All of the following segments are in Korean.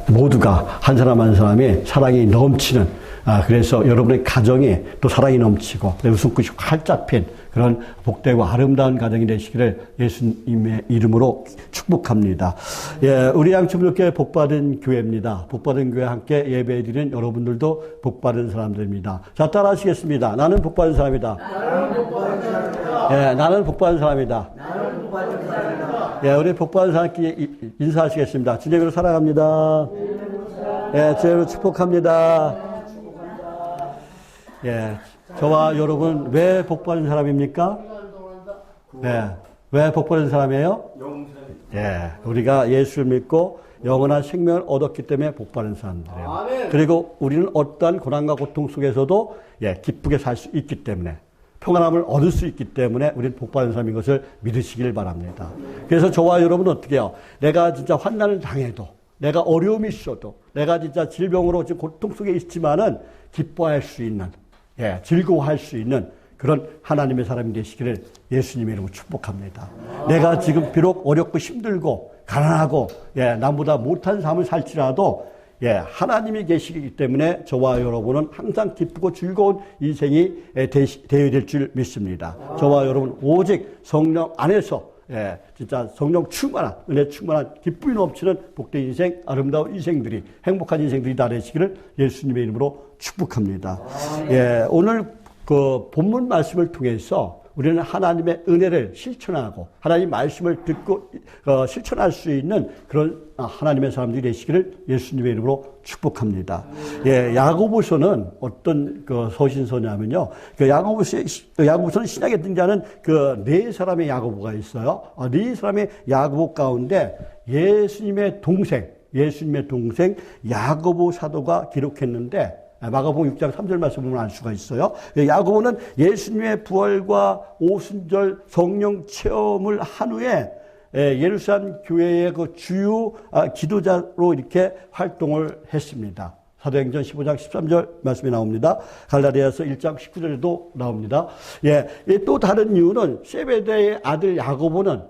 모두가 한 사람 한 사람이 사랑이 넘치는, 그래서 여러분의 가정에 또 사랑이 넘치고 웃음꽃이 활짝 핀 그런 복되고 아름다운 가정이 되시기를 예수님의 이름으로 축복합니다. 예, 우리 양천교회 복받은 교회입니다. 복받은 교회 함께 예배드리는 여러분들도 복받은 사람들입니다. 자, 따라하시겠습니다. 나는 복받은 사람이다. 나는 복받은 사람이다. 예, 나는 복받은 사람이다. 나는 복받은 사람이다. 예, 우리 복받은 사람끼리 인사하시겠습니다. 주님으로 사랑합니다. 예, 주님으로 축복합니다. 예, 저와 여러분 왜 복받은 사람입니까? 네, 왜 복받은 사람이에요? 예, 우리가 예수를 믿고 영원한 생명을 얻었기 때문에 복받은 사람들이에요. 아멘. 그리고 우리는 어떠한 고난과 고통 속에서도 기쁘게 살 수 있기 때문에, 평안함을 얻을 수 있기 때문에 우리는 복받은 사람인 것을 믿으시길 바랍니다. 그래서 저와 여러분은 어떻게 해요? 내가 진짜 환난을 당해도, 내가 어려움이 있어도, 내가 진짜 질병으로 지금 고통 속에 있지만은 기뻐할 수 있는, 즐거워할 수 있는 그런 하나님의 사람이 되시기를 예수님의 이름으로 축복합니다. 내가 지금 비록 어렵고 힘들고 가난하고 남보다 못한 삶을 살지라도 하나님이 계시기 때문에 저와 여러분은 항상 기쁘고 즐거운 인생이 되어야 될 줄 믿습니다. 저와 여러분 오직 성령 안에서 진짜 성령 충만한, 은혜 충만한, 기쁨이 넘치는 복된 인생, 아름다운 인생들이, 행복한 인생들이 다 되시기를 예수님의 이름으로 축복합니다. 오늘 그 본문 말씀을 통해서 우리는 하나님의 은혜를 실천하고 하나님 말씀을 듣고 실천할 수 있는 그런 하나님의 사람들이 되시기를 예수님의 이름으로 축복합니다. 야고보서는 어떤 그 서신서냐면요. 그 야고보서는 신약에 등장하는 그 네 사람의 야고보가 있어요. 네 사람의 야고보 가운데 예수님의 동생 야고보 사도가 기록했는데 마가복음 6장 3절 말씀 보면 알 수가 있어요. 야고보는 예수님의 부활과 오순절 성령 체험을 한 후에 예루살렘 교회의 그 주요 기도자로 이렇게 활동을 했습니다. 사도행전 15장 13절 말씀이 나옵니다. 갈라디아서 1장 19절에도 나옵니다. 또 다른 이유는 세베대의 아들 야고보는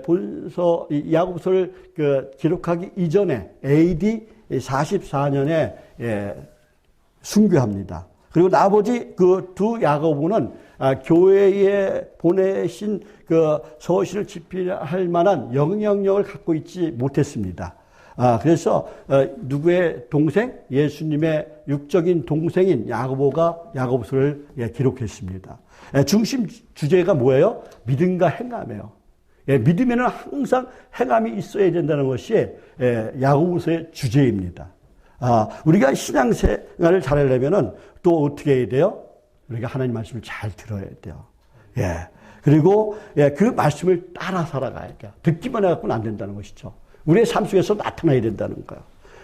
본서 야고보서를 기록하기 이전에 AD 44년에 순교합니다. 그리고 나머지 그 두 야고보는 교회에 보내신 그 서신을 집필할 만한 영향력을 갖고 있지 못했습니다. 그래서 누구의 동생? 예수님의 육적인 동생인 야고보가 야고보서를 기록했습니다. 중심 주제가 뭐예요? 믿음과 행함이에요. 믿음에는 항상 행함이 있어야 된다는 것이 야고보서의 주제입니다. 우리가 신앙생활을 잘하려면은 또 어떻게 해야 돼요? 우리가 하나님 말씀을 잘 들어야 돼요. 그리고 그 말씀을 따라 살아가야 돼요. 듣기만 해갖고는 안 된다는 것이죠. 우리의 삶 속에서 나타나야 된다는 거예요.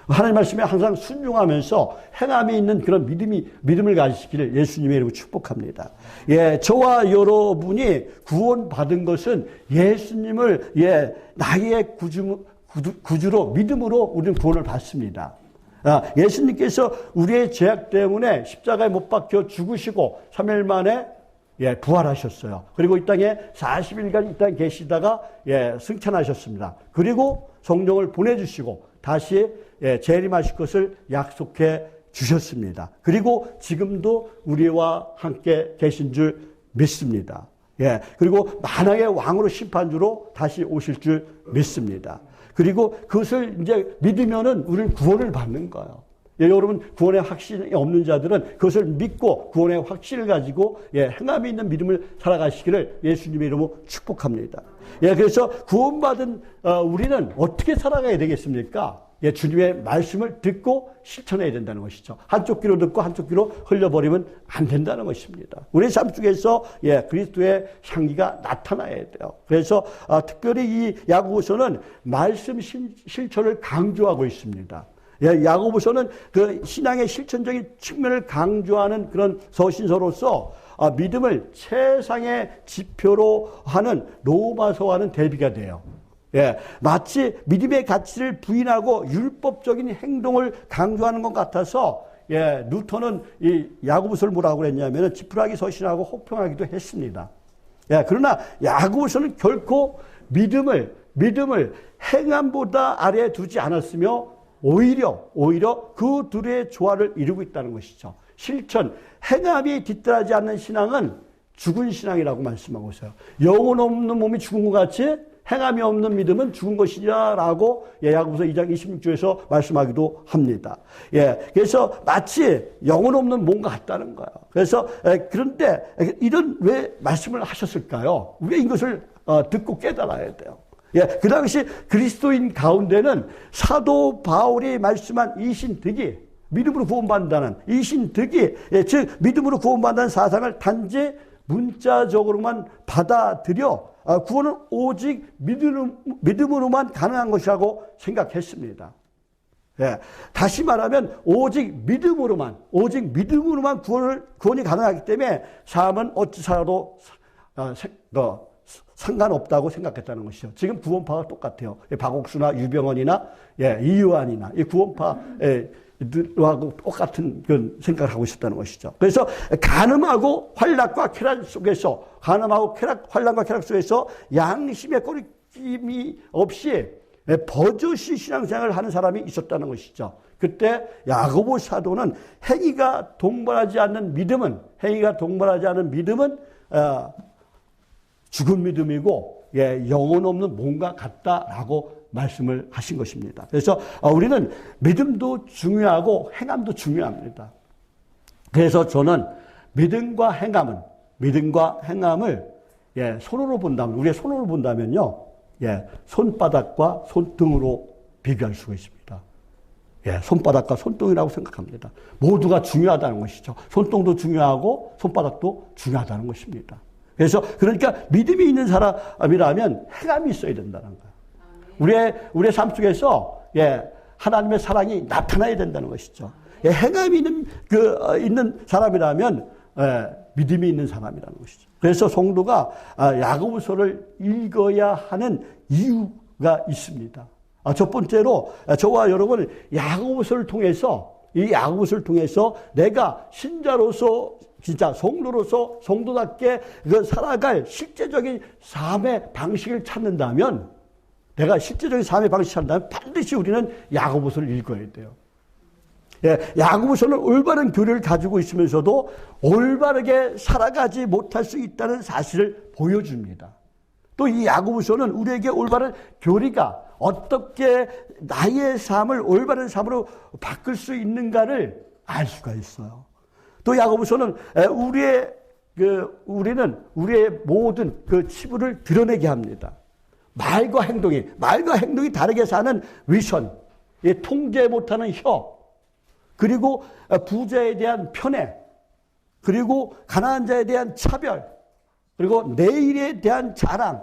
하나님 말씀에 항상 순종하면서 행함이 있는 그런 믿음을 가지시기를 예수님의 이름으로 축복합니다. 저와 여러분이 구원받은 것은 예수님을 나의 구주로 믿음으로 우리는 구원을 받습니다. 예수님께서 우리의 죄악 때문에 십자가에 못 박혀 죽으시고 3일 만에 부활하셨어요. 그리고 이 땅에 40일간 이 땅에 계시다가 승천하셨습니다. 그리고 성령을 보내주시고 다시 재림하실 것을 약속해 주셨습니다. 그리고 지금도 우리와 함께 계신 줄 믿습니다. 그리고 만왕의 왕으로 심판주로 다시 오실 줄 믿습니다. 그리고 그것을 이제 믿으면은 우리는 구원을 받는 거예요. 여러분 구원의 확신이 없는 자들은 그것을 믿고 구원의 확신을 가지고 행함이 있는 믿음을 살아가시기를 예수님의 이름으로 축복합니다. 그래서 구원받은 우리는 어떻게 살아가야 되겠습니까? 주님의 말씀을 듣고 실천해야 된다는 것이죠. 한쪽 귀로 듣고 한쪽 귀로 흘려버리면 안 된다는 것입니다. 우리 삶 속에서 그리스도의 향기가 나타나야 돼요. 그래서 특별히 이 야고보서는 말씀 실천을 강조하고 있습니다. 야고보서는 그 신앙의 실천적인 측면을 강조하는 그런 서신서로서 믿음을 최상의 지표로 하는 로마서와는 대비가 돼요. 마치 믿음의 가치를 부인하고 율법적인 행동을 강조하는 것 같아서 루터는 이 야고보서를 뭐라고 그랬냐면 지푸라기 서신하고 혹평하기도 했습니다. 그러나 야고보서는 결코 믿음을 믿음을 행함보다 아래에 두지 않았으며 오히려 그 둘의 조화를 이루고 있다는 것이죠. 실천, 행함이 뒤따르지 않는 신앙은 죽은 신앙이라고 말씀하고 있어요. 영혼 없는 몸이 죽은 것 같이 행함이 없는 믿음은 죽은 것이냐라고 야고보서 2장 26절에서 말씀하기도 합니다. 그래서 마치 영혼 없는 몸과 같다는 거예요. 그래서 그런데 이런 왜 말씀을 하셨을까요? 왜 이것을 듣고 깨달아야 돼요? 그 당시 그리스도인 가운데는 사도 바울이 말씀한 이신득이 믿음으로 구원받는다는 이신득이 즉 믿음으로 구원받는 사상을 단지 문자적으로만 받아들여 구원은 오직 믿음으로만 가능한 것이라고 생각했습니다. 다시 말하면 오직 믿음으로만 구원이 가능하기 때문에 삶은 어찌 살아도 상관없다고 생각했다는 것이죠. 지금 구원파가 똑같아요. 박옥수나 유병원이나 이유한이나 이 구원파하고 똑같은 그런 생각을 하고 있었다는 것이죠. 그래서 가늠하고 환락과 쾌락 속에서 환락과 쾌락 속에서 양심의 꺼리낌이 없이 버젓이 신앙생활을 하는 사람이 있었다는 것이죠. 그때 야고보 사도는 행위가 동반하지 않는 믿음은 죽은 믿음이고 영혼 없는 몸과 같다라고 말씀을 하신 것입니다. 그래서 우리는 믿음도 중요하고 행함도 중요합니다. 그래서 저는 믿음과 행함을 손으로 본다면, 우리의 손으로 본다면요, 손바닥과 손등으로 비교할 수가 있습니다. 손바닥과 손등이라고 생각합니다. 모두가 중요하다는 것이죠. 손등도 중요하고 손바닥도 중요하다는 것입니다. 그러니까 믿음이 있는 사람이라면 행함이 있어야 된다는 거예요. 우리의 삶 속에서 하나님의 사랑이 나타나야 된다는 것이죠. 행함이 있는 사람이라면 믿음이 있는 사람이라는 것이죠. 그래서 성도가 야고보서를 읽어야 하는 이유가 있습니다. 첫 번째로 저와 여러분은 야고보서를 통해서 내가 신자로서 진짜 성도답게 살아갈 실제적인 삶의 방식을 찾는다면 반드시 우리는 야고보서를 읽어야 돼요. 야고보서는 올바른 교리를 가지고 있으면서도 올바르게 살아가지 못할 수 있다는 사실을 보여줍니다. 또 이 야고보서는 우리에게 올바른 교리가 어떻게 나의 삶을 올바른 삶으로 바꿀 수 있는가를 알 수가 있어요. 또 야고보서는 우리는 우리의 모든 그 치부를 드러내게 합니다. 말과 행동이 다르게 사는 위선, 통제 못하는 혀, 그리고 부자에 대한 편애, 그리고 가난한 자에 대한 차별, 그리고 내일에 대한 자랑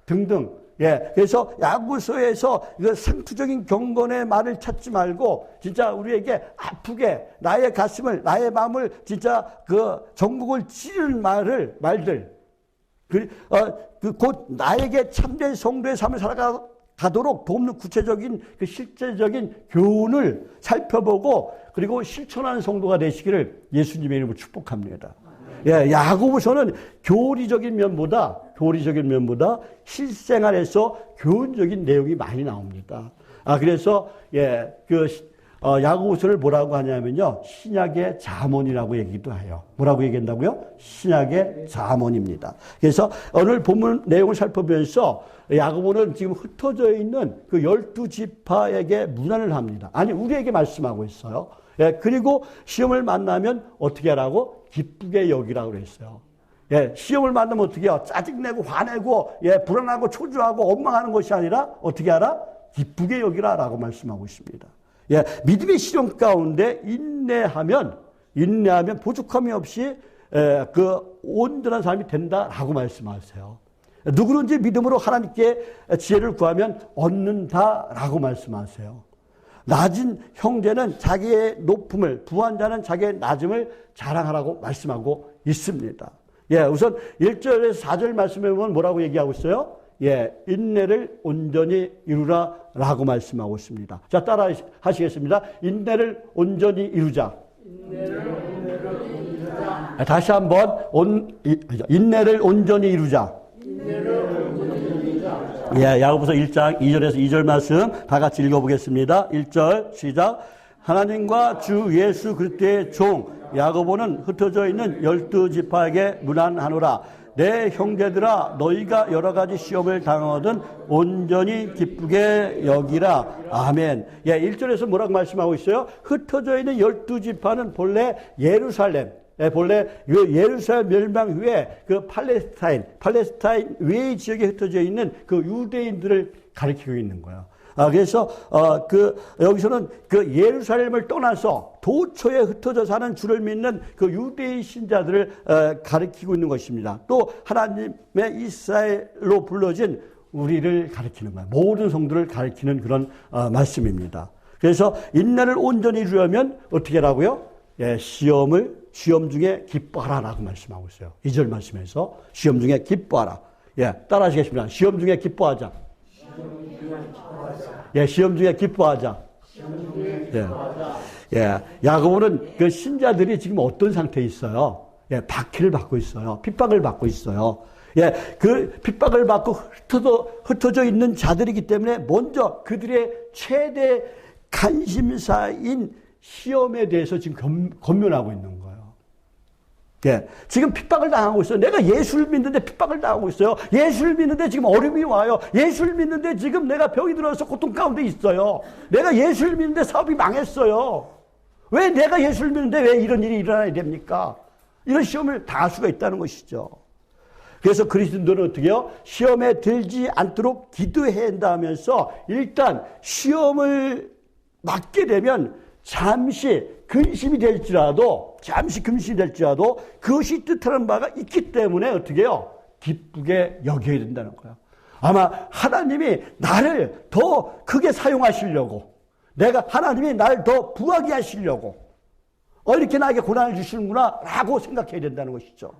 등등. 그래서 야고보서에서 상투적인 경건의 말을 찾지 말고 진짜 우리에게 아프게 나의 가슴을, 나의 마음을 진짜 전국을 찌르는 말들, 곧 나에게 참된 성도의 삶을 살아가도록 돕는 구체적인 실제적인 교훈을 살펴보고 그리고 실천하는 성도가 되시기를 예수님의 이름으로 축복합니다. 야고보서는 교리적인 면보다 실생활에서 교훈적인 내용이 많이 나옵니다. 그래서 야고보서를 뭐라고 하냐면요, 신약의 잠언이라고 얘기도 해요. 뭐라고 얘기한다고요? 신약의 잠언입니다. 그래서 오늘 본문 내용을 살펴보면서 야고보는 지금 흩어져 있는 그 12지파에게 문안을 합니다. 아니, 우리에게 말씀하고 있어요. 그리고 시험을 만나면 어떻게 하라고? 기쁘게 여기라고 그랬어요. 시험을 만나면 어떻게 해요? 짜증내고 화내고 불안하고 초조하고 원망하는 것이 아니라 어떻게 하라? 기쁘게 여기라라고 말씀하고 있습니다. 믿음의 시험 가운데 인내하면 부족함이 없이 온전한 삶이 된다라고 말씀하세요. 누구든지 믿음으로 하나님께 지혜를 구하면 얻는다라고 말씀하세요. 낮은 형제는 자기의 높음을, 부한 자는 자기의 낮음을 자랑하라고 말씀하고 있습니다. 우선 1절에서 4절 말씀해 보면 뭐라고 얘기하고 있어요? 인내를 온전히 이루라 라고 말씀하고 있습니다. 자, 따라 하시겠습니다. 인내를 온전히 이루자. 다시 한번 인내를 온전히 이루자. 예, 야고보서 1장 2절에서 2절 말씀 다 같이 읽어보겠습니다. 1절 시작. 하나님과 주 예수 그리스도의 종 야고보는 흩어져 있는 12지파에게 문안하노라. 내 형제들아 너희가 여러 가지 시험을 당하거든 온전히 기쁘게 여기라. 아멘. 예, 1절에서 뭐라고 말씀하고 있어요? 흩어져 있는 12지파는 본래 예루살렘, 본래 예루살렘 멸망 후에 그 팔레스타인 외의 지역에 흩어져 있는 그 유대인들을 가리키고 있는 거예요. 그래서 여기서는 그 예루살렘을 떠나서 도처에 흩어져 사는 주를 믿는 그 유대인 신자들을 가리키고 있는 것입니다. 또 하나님의 이스라엘로 불러진 우리를 가리키는 거예요. 모든 성도를 가리키는 그런 말씀입니다. 그래서 인내를 온전히 이루려면 어떻게 하라고요? 예, 시험 중에 기뻐하라라고 말씀하고 있어요. 2절 말씀에서 시험 중에 기뻐하라. 예, 따라 하시겠습니다. 시험 중에 기뻐하자. 예, 시험 중에 기뻐하자. 예. 예, 야고보는 그 신자들이 지금 어떤 상태에 있어요? 예, 박해를 받고 있어요. 핍박을 받고 있어요. 예, 그 핍박을 받고 흩어져 있는 자들이기 때문에 먼저 그들의 최대 관심사인 시험에 대해서 지금 권면하고 있는 거예요. 예, 지금 핍박을 당하고 있어요. 내가 예수를 믿는데 핍박을 당하고 있어요. 예수를 믿는데 지금 어려움이 와요. 예수를 믿는데 지금 내가 병이 들어서 고통 가운데 있어요. 내가 예수를 믿는데 사업이 망했어요. 왜 내가 예수를 믿는데 왜 이런 일이 일어나야 됩니까? 이런 시험을 당할 수가 있다는 것이죠. 그래서 그리스도인들은 어떻게 해요? 시험에 들지 않도록 기도해야 한다면서 일단 시험을 맞게 되면 잠시 근심이 될지라도 그것이 뜻하는 바가 있기 때문에 어떻게 해요? 기쁘게 여겨야 된다는 거예요. 아마 하나님이 나를 더 크게 사용하시려고, 하나님이 나를 더 부하게 하시려고 이렇게 나에게 고난을 주시는구나 라고 생각해야 된다는 것이죠.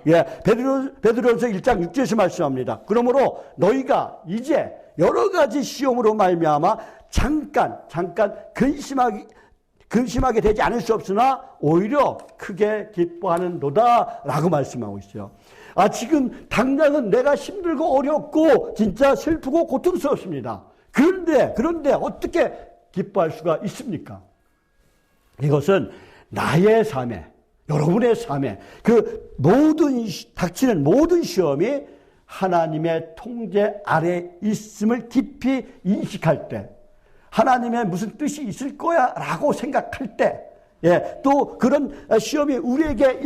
예, 베드로전서 1장 6절에서 말씀합니다. 그러므로 너희가 이제 여러 가지 시험으로 말미암아 잠깐 근심하게 되지 않을 수 없으나 오히려 크게 기뻐하는도다 라고 말씀하고 있어요. 지금 당장은 내가 힘들고 어렵고 진짜 슬프고 고통스럽습니다. 그런데 어떻게 기뻐할 수가 있습니까? 이것은 나의 삶에, 여러분의 삶에 닥치는 모든 시험이 하나님의 통제 아래 있음을 깊이 인식할 때, 하나님의 무슨 뜻이 있을 거야 라고 생각할 때, 예, 또 그런 시험이 우리에게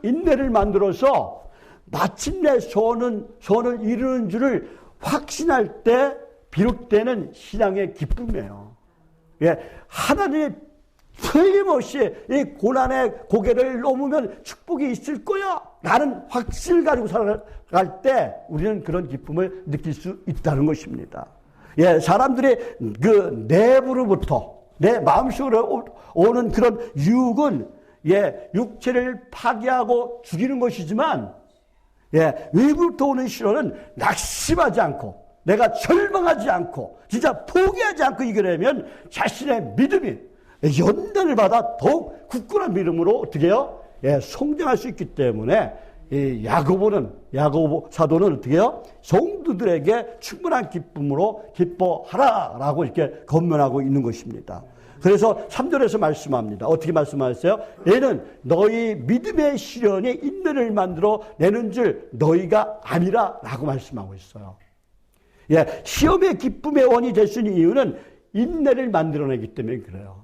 인내를 만들어서 마침내 소원을 이루는 줄을 확신할 때 비롯되는 신앙의 기쁨이에요. 예, 하나님이 틀림없이 이 고난의 고개를 넘으면 축복이 있을 거야 라는 확신을 가지고 살아갈 때 우리는 그런 기쁨을 느낄 수 있다는 것입니다. 예, 사람들이 그 내부로부터 내 마음속으로 오는 그런 유혹은 예, 육체를 파괴하고 죽이는 것이지만 예, 외부로부터 오는 시련은 낙심하지 않고 내가 절망하지 않고 진짜 포기하지 않고 이겨내면 자신의 믿음이 연단을 받아 더욱 굳건한 믿음으로 어떻게 해요? 예, 성장할 수 있기 때문에 이 야고보 사도는 어떻게 해요? 성도들에게 충분한 기쁨으로 기뻐하라라고 이렇게 권면하고 있는 것입니다. 그래서 3절에서 말씀합니다. 어떻게 말씀하셨어요? 얘는 너희 믿음의 시련이 인내를 만들어 내는 줄 너희가 아니라 라고 말씀하고 있어요. 예, 시험의 기쁨의 원이 될 수 있는 이유는 인내를 만들어내기 때문에 그래요.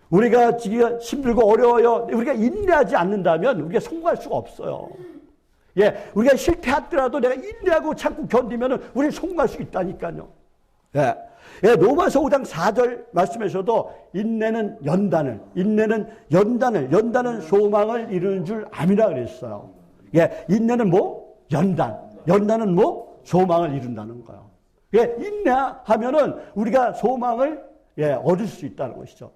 우리가 지금 힘들고 어려워요. 우리가 인내하지 않는다면 우리가 성공할 수가 없어요. 예, 우리가 실패하더라도 내가 인내하고 참고 견디면 우리는 성공할 수 있다니까요. 예, 로마서 5장 4절 말씀에서도 인내는 연단은 소망을 이루는 줄 암이라 그랬어요. 예, 인내는 연단은 소망을 이룬다는 거예요. 예, 인내하면은 우리가 소망을 얻을 수 있다는 것이죠.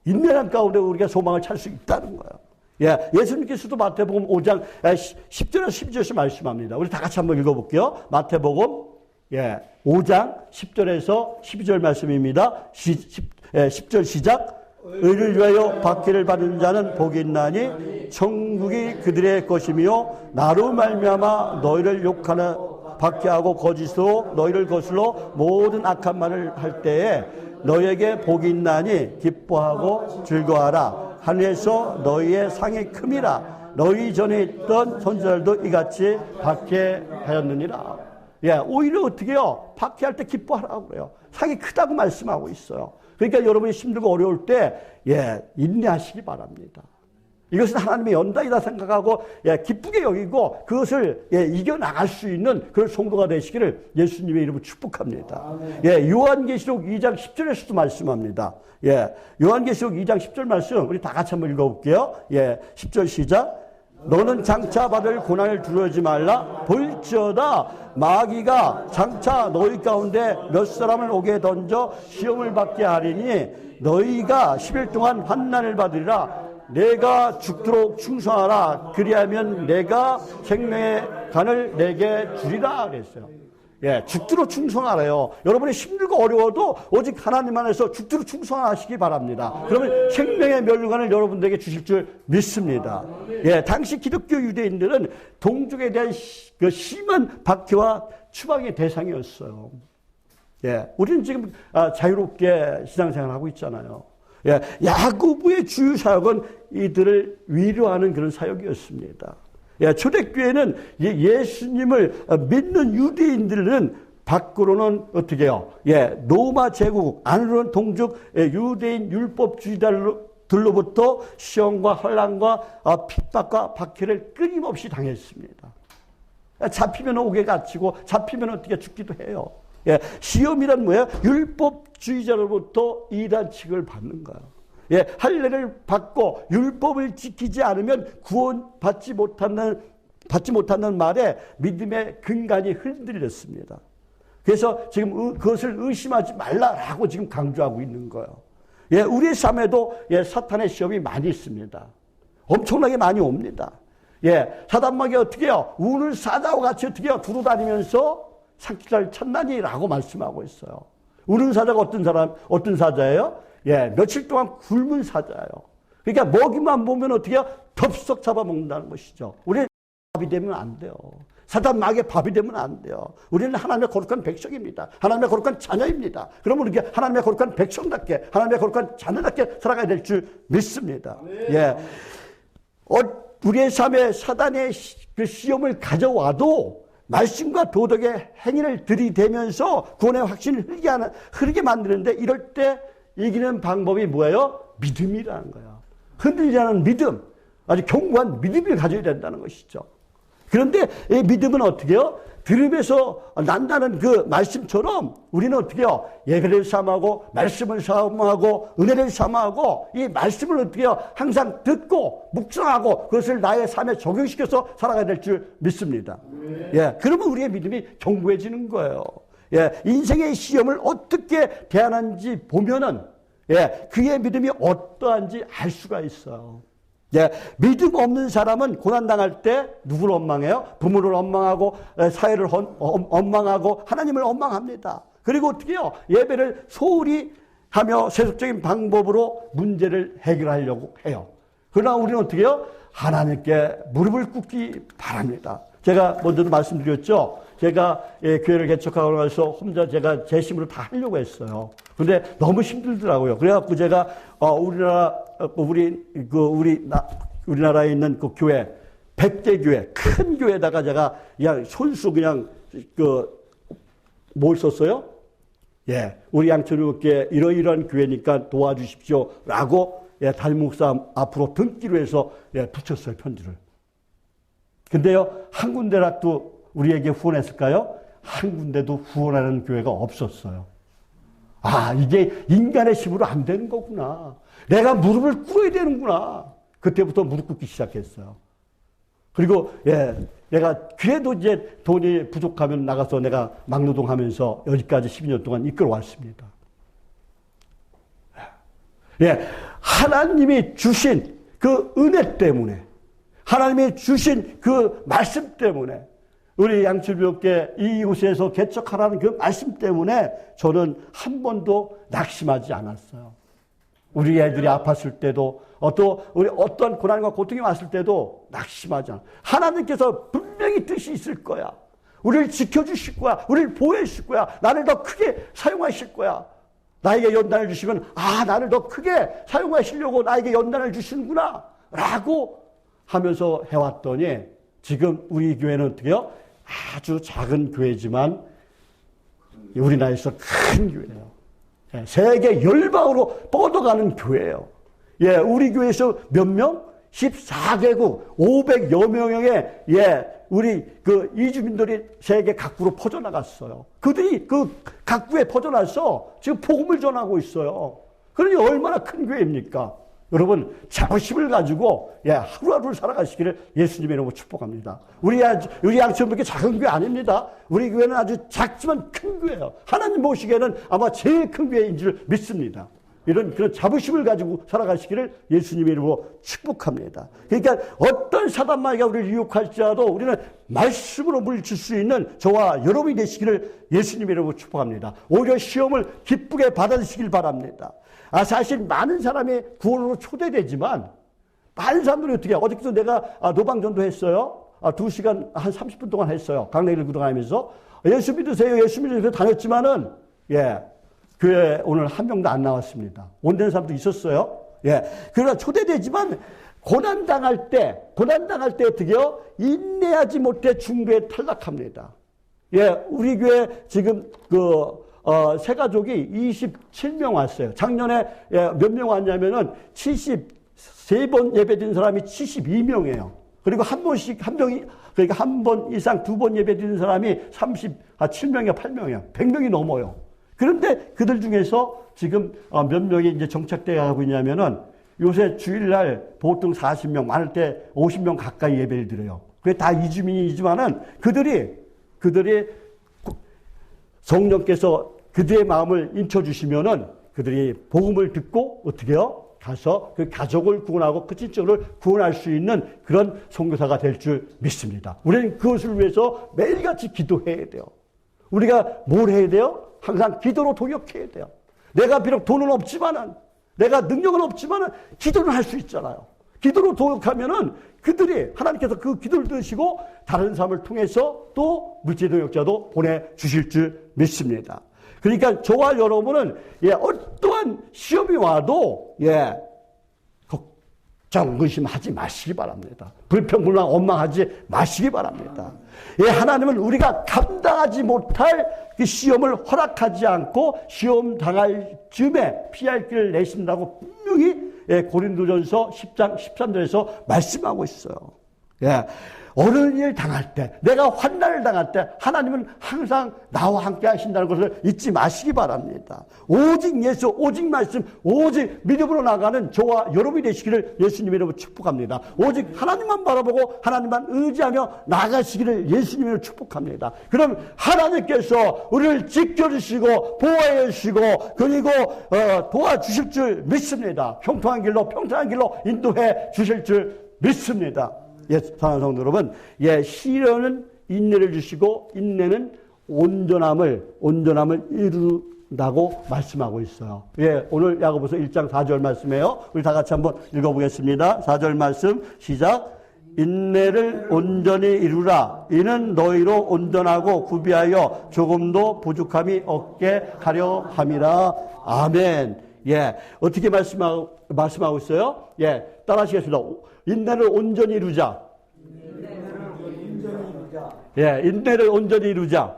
인내란 가운데 우리가 소망을 찾을 수 있다는 거예요. 예, 예수님께서도 마태복음 5장 10절에서 12절에서 말씀합니다. 우리 다 같이 한번 읽어볼게요. 마태복음 5장 10절에서 12절 말씀입니다. 10절 시작. 의를 위하여 박해를 받는 자는 복이 있나니 천국이 그들의 것이며 나로 말미암아 너희를 욕하는 박해하고 거짓으로 너희를 거슬러 모든 악한 말을 할 때에 너희에게 복이 있나니 기뻐하고 즐거워하라. 하늘에서 너희의 상이 큼이라. 너희 전에 있던 선지자들도 이같이 박해하였느니라. 예, 오히려 어떻게 해요? 박해할 때 기뻐하라고 그래요. 상이 크다고 말씀하고 있어요. 그러니까 여러분이 힘들고 어려울 때, 예, 인내하시기 바랍니다. 이것은 하나님의 연단이다 생각하고, 예, 기쁘게 여기고, 그것을, 예, 이겨나갈 수 있는 그런 성도가 되시기를 예수님의 이름으로 축복합니다. 예, 요한계시록 2장 10절에서도 말씀합니다. 예, 요한계시록 2장 10절 말씀, 우리 다 같이 한번 읽어볼게요. 예, 10절 시작. 너는 장차 받을 고난을 두려워하지 말라. 볼지어다 마귀가 장차 너희 가운데 몇 사람을 오게 던져 시험을 받게 하리니 너희가 10일 동안 환난을 받으리라. 내가 죽도록 충성하라. 그리하면 내가 생명의 간을 내게 주리라 그랬어요. 예, 죽도록 충성하래요. 여러분이 힘들고 어려워도 오직 하나님 안에서 죽도록 충성하시기 바랍니다. 그러면 생명의 멸류관을 여러분들에게 주실 줄 믿습니다. 예, 당시 기독교 유대인들은 동족에 대한 그 심한 박해와 추방의 대상이었어요. 예, 우리는 지금 자유롭게 신앙생활을 하고 있잖아요. 예, 야고보의 주요 사역은 이들을 위로하는 그런 사역이었습니다. 예, 초대교회는 예수님을 믿는 유대인들은 밖으로는 어떻게 해요? 예, 로마 제국, 안으로는 동족 유대인 율법주의자들로부터 시험과 혼란과 핍박과 박해를 끊임없이 당했습니다. 잡히면 옥에 갇히고 잡히면 어떻게 죽기도 해요. 예, 시험이란 뭐예요? 율법주의자로부터 이단칙을 받는 거예요. 예, 할례를 받고 율법을 지키지 않으면 구원받지 못한다는 말에 믿음의 근간이 흔들렸습니다. 그래서 지금 그것을 의심하지 말라라고 지금 강조하고 있는 거예요. 예, 우리의 삶에도 예, 사탄의 시험이 많이 있습니다. 엄청나게 많이 옵니다. 예, 사단마귀 어떻게 해요? 운을 사자와 같이 어떻게 해요? 두루 다니면서 상기를 찾나니라고 말씀하고 있어요. 우는 사자가 어떤 사자예요? 예, 며칠 동안 굶은 사자예요. 그러니까 먹이만 보면 어떻게 해요? 덥석 잡아먹는다는 것이죠. 우리는 밥이 되면 안 돼요. 사단 마귀의 밥이 되면 안 돼요. 우리는 하나님의 거룩한 백성입니다. 하나님의 거룩한 자녀입니다. 그러면 우리가 하나님의 거룩한 백성답게, 하나님의 거룩한 자녀답게 살아가야 될 줄 믿습니다. 예, 우리의 삶에 사단의 그 시험을 가져와도 말씀과 도덕의 행위를 들이대면서 구원의 확신을 흐르게 만드는데 이럴 때 이기는 방법이 뭐예요? 믿음이라는 거예요. 흔들리지 않은 믿음, 아주 견고한 믿음을 가져야 된다는 것이죠. 그런데 이 믿음은 어떻게 해요? 들음에서 난다는 그 말씀처럼 우리는 어떻게 해요? 예배를 삼하고 말씀을 삼하고 은혜를 삼하고 이 말씀을 어떻게 해요? 항상 듣고 묵상하고 그것을 나의 삶에 적용시켜서 살아가야 될 줄 믿습니다. 예, 그러면 우리의 믿음이 견고해지는 거예요. 예, 인생의 시험을 어떻게 대하는지 보면은 예, 그의 믿음이 어떠한지 알 수가 있어요. 예, 믿음 없는 사람은 고난당할 때 누구를 원망해요? 부모를 원망하고 사회를 원망하고 하나님을 원망합니다. 그리고 어떻게 해요? 예배를 소홀히 하며 세속적인 방법으로 문제를 해결하려고 해요. 그러나 우리는 어떻게 해요? 하나님께 무릎을 꿇기 바랍니다. 제가 먼저도 말씀드렸죠. 제가 교회를 개척하고 나서 혼자 제가 제 힘으로 다 하려고 했어요. 근데 너무 힘들더라고요. 그래갖고 제가 우리나라에 있는 그 교회 100개 교회 큰 교회에다가 제가 그냥 손수 그냥 뭘 썼어요? 예, 우리 양천교회 이러이러한 교회니까 도와주십시오라고 예, 담임 목사 앞으로 등기로 해서 예, 붙였어요 편지를. 근데요 한 군데라도 우리에게 후원했을까요? 한 군데도 후원하는 교회가 없었어요. 아, 이게 인간의 힘으로 안 되는 거구나. 내가 무릎을 꿇어야 되는구나. 그때부터 무릎 꿇기 시작했어요. 그리고 예, 내가 그래도 이제 돈이 부족하면 나가서 내가 막노동하면서 여기까지 12년 동안 이끌어왔습니다. 예, 하나님이 주신 그 은혜 때문에, 하나님이 주신 그 말씀 때문에, 우리 양천교회 이곳에서 개척하라는 그 말씀 때문에 저는 한 번도 낙심하지 않았어요. 우리 애들이 아팠을 때도 또 우리 어떤 고난과 고통이 왔을 때도 낙심하지 않아요. 하나님께서 분명히 뜻이 있을 거야. 우리를 지켜주실 거야. 우리를 보호해 주실 거야. 나를 더 크게 사용하실 거야. 나에게 연단을 주시면 나를 더 크게 사용하시려고 나에게 연단을 주시는구나 라고 하면서 해왔더니 지금 우리 교회는 어떻게요? 아주 작은 교회지만 우리나라에서 큰 교회예요. 세계 열방으로 뻗어가는 교회예요. 우리 교회에서 몇 명? 14개국 500여 명의 우리 그 이주민들이 세계 각국으로 퍼져나갔어요. 그들이 그 각국에 퍼져나서 지금 복음을 전하고 있어요. 그러니 얼마나 큰 교회입니까? 여러분 자부심을 가지고 하루하루를 살아가시기를 예수님의 이름으로 축복합니다. 우리 양천교회 작은 교회 아닙니다. 우리 교회는 아주 작지만 큰 교회예요. 하나님 보시기에는 아마 제일 큰 교회인 줄 믿습니다. 이런 그런 자부심을 가지고 살아가시기를 예수님의 이름으로 축복합니다. 그러니까 어떤 사단마귀가 우리를 유혹할지라도 우리는 말씀으로 물리칠 수 있는 저와 여러분이 되시기를 예수님의 이름으로 축복합니다. 오히려 시험을 기쁘게 받아들이시길 바랍니다. 사실 많은 사람이 구원으로 초대되지만 많은 사람들이 어떻게 해요? 어저께도 내가 노방전도 했어요. 2시간 한 30분 동안 했어요. 강릉을 구동하면서 예수 믿으세요. 예수 믿으세요. 다녔지만은 교회 오늘 한 명도 안 나왔습니다. 온다는 사람도 있었어요. 그러나 초대되지만 고난당할 때 어떻게요? 인내하지 못해 중도에 탈락합니다. 우리 교회 지금 새 가족이 27명 왔어요. 작년에 몇 명 왔냐면은 73번 예배드린 사람이 72명이에요. 그리고 한 번 이상 2번 예배드린 사람이 37명이야, 8명이야. 100명이 넘어요. 그런데 그들 중에서 지금 몇 명이 이제 정착되어 가고 있냐면은 요새 주일날 보통 40명, 많을 때 50명 가까이 예배를 드려요. 그게 다 이주민이지만은 그들이 성령께서 그들의 마음을 인쳐주시면은 그들이 복음을 듣고 어떻게 해요? 가서 그 가족을 구원하고 그 친척을 구원할 수 있는 그런 선교사가 될 줄 믿습니다. 우리는 그것을 위해서 매일같이 기도해야 돼요. 우리가 뭘 해야 돼요? 항상 기도로 동역해야 돼요. 내가 비록 돈은 없지만은, 내가 능력은 없지만은 기도는 할 수 있잖아요. 기도로 동역하면은 그들이 하나님께서 그 기도를 들으시고 다른 사람을 통해서 또 물질 동역자도 보내주실 줄 믿습니다. 그러니까 저와 여러분은 어떠한 시험이 와도 걱정, 의심하지 마시기 바랍니다. 불평불만, 원망하지 마시기 바랍니다. 하나님은 우리가 감당하지 못할 그 시험을 허락하지 않고 시험 당할 즈음에 피할 길을 내신다고 분명히 고린도전서 10장 13절에서 말씀하고 있어요. 어려운 일 당할 때, 내가 환난을 당할 때 하나님은 항상 나와 함께 하신다는 것을 잊지 마시기 바랍니다. 오직 예수, 오직 말씀, 오직 믿음으로 나가는 저와 여러분이 되시기를 예수님의 이름으로 축복합니다. 오직 하나님만 바라보고 하나님만 의지하며 나가시기를 예수님의 이름으로 축복합니다. 그럼 하나님께서 우리를 지켜주시고 보호해 주시고 그리고 도와주실 줄 믿습니다. 평통한 길로 인도해 주실 줄 믿습니다. 사랑하는 성도 여러분, 시련은 인내를 주시고 인내는 온전함을 이룬다고 말씀하고 있어요. 오늘 야고보서 1장 4절 말씀이에요. 우리 다 같이 한번 읽어보겠습니다. 4절 말씀 시작. 인내를 온전히 이루라. 이는 너희로 온전하고 구비하여 조금도 부족함이 없게 하려 함이라. 아멘. 어떻게 말씀하고 있어요? 따라하시겠습니다. 인내를 온전히 이루자. 인내를 온전히 이루자.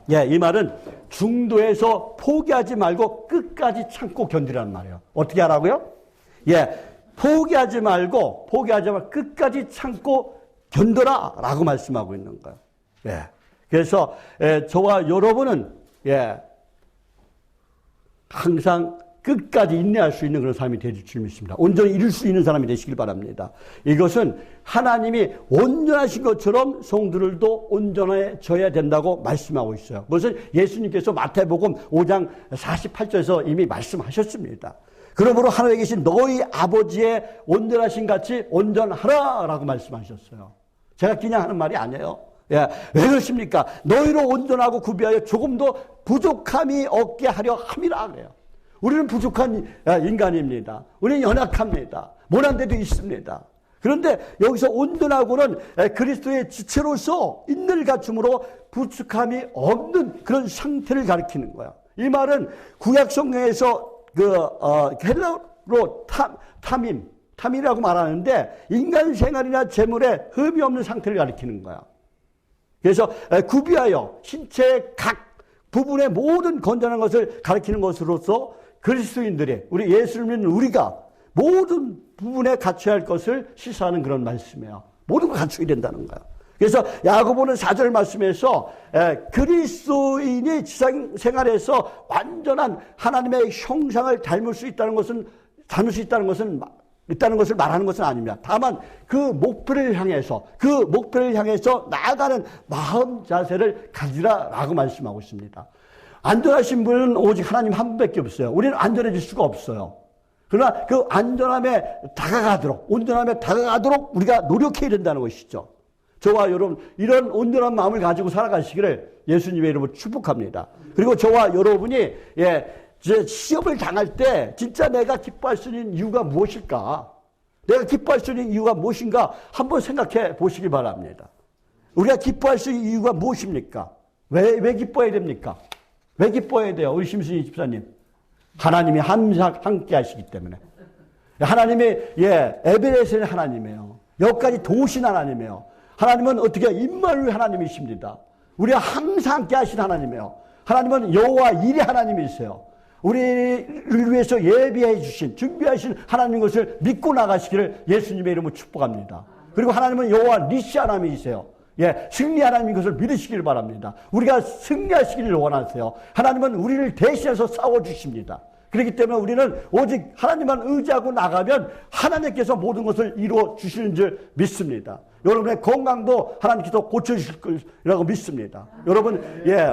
이 말은 중도에서 포기하지 말고 끝까지 참고 견디라는 말이에요. 어떻게 하라고요? 포기하지 말고 끝까지 참고 견뎌라 라고 말씀하고 있는 거예요. 그래서 저와 여러분은 항상 끝까지 인내할 수 있는 그런 사람이 되실 줄 믿습니다. 온전히 이룰 수 있는 사람이 되시길 바랍니다. 이것은 하나님이 온전하신 것처럼 성도들도 온전해져야 된다고 말씀하고 있어요. 그것은 예수님께서 마태복음 5장 48절에서 이미 말씀하셨습니다. 그러므로 하늘에 계신 너희 아버지의 온전하신 같이 온전하라라고 말씀하셨어요. 제가 그냥 하는 말이 아니에요. 왜 그렇습니까? 너희로 온전하고 구비하여 조금도 부족함이 없게 하려 함이라 그래요. 우리는 부족한 인간입니다. 우리는 연약합니다. 못한 데도 있습니다. 그런데 여기서 온전하고는 그리스도의 지체로서 있는 갖춤으로 부축함이 없는 그런 상태를 가리키는 거야. 이 말은 구약 성경에서 헬라어로 탐임이라고 말하는데 인간 생활이나 재물에 흠이 없는 상태를 가리키는 거야. 그래서 구비하여 신체의 각 부분의 모든 건전한 것을 가리키는 것으로서 그리스도인들이, 우리 예수를 믿는 우리가 모든 부분에 갖춰야 할 것을 시사하는 그런 말씀이에요. 모든 걸 갖추게 된다는 거야. 그래서 야고보는 4절 말씀에서 그리스도인이 지상 생활에서 완전한 하나님의 형상을 닮을 수 있다는 것을 말하는 것은 아닙니다. 다만 그 목표를 향해서 나아가는 마음 자세를 가지라라고 말씀하고 있습니다. 안전하신 분은 오직 하나님 한 분밖에 없어요. 우리는 안전해질 수가 없어요. 그러나 그 안전함에 다가가도록, 온전함에 다가가도록 우리가 노력해야 된다는 것이죠. 저와 여러분, 이런 온전한 마음을 가지고 살아가시기를 예수님의 이름으로 축복합니다. 그리고 저와 여러분이 시험을 당할 때 진짜 내가 기뻐할 수 있는 이유가 무엇일까? 내가 기뻐할 수 있는 이유가 무엇인가? 한번 생각해 보시기 바랍니다. 우리가 기뻐할 수 있는 이유가 무엇입니까? 왜 기뻐해야 됩니까? 왜 기뻐해야 돼요? 우리 심순희 집사님. 하나님이 항상 함께 하시기 때문에. 하나님이, 에베레스의 하나님이에요. 여기까지 도우신 하나님이에요. 하나님은 어떻게 임마누엘 하나님이십니다. 우리가 항상 함께 하신 하나님이에요. 하나님은 여호와 일의 하나님이세요. 우리를 위해서 예비해 주신, 준비하신 하나님 것을 믿고 나가시기를 예수님의 이름으로 축복합니다. 그리고 하나님은 여호와 니시 하나님이세요. 승리 하나님인 것을 믿으시길 바랍니다. 우리가 승리하시기를 원하세요. 하나님은 우리를 대신해서 싸워주십니다. 그렇기 때문에 우리는 오직 하나님만 의지하고 나가면 하나님께서 모든 것을 이루어 주시는 줄 믿습니다. 여러분의 건강도 하나님께서 고쳐주실 거라고 믿습니다. 여러분,